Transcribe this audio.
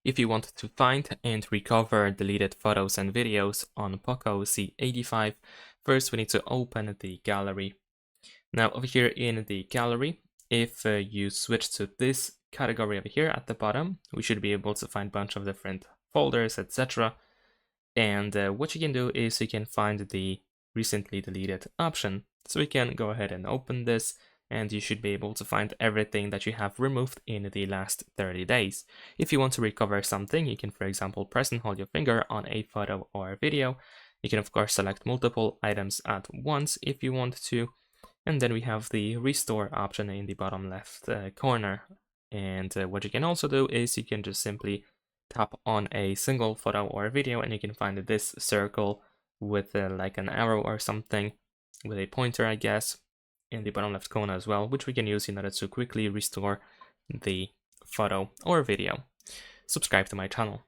If you want to find and recover deleted photos and videos on POCO C85, first we need to open the gallery. Now over here in the gallery, if you switch to this category over here at the bottom, we should be able to find a bunch of different folders, etc. And what you can do is you can find the recently deleted option. So we can go ahead and open this, and you should be able to find everything that you have removed in the last 30 days. If you want to recover something, you can, for example, press and hold your finger on a photo or a video. You can, of course, select multiple items at once if you want to. And then we have the restore option in the bottom left corner. And what you can also do is you can just simply tap on a single photo or video, and you can find this circle with like an arrow or something with a pointer, I guess, in the bottom left corner as well, which we can use in order to quickly restore the photo or video. Subscribe to my channel.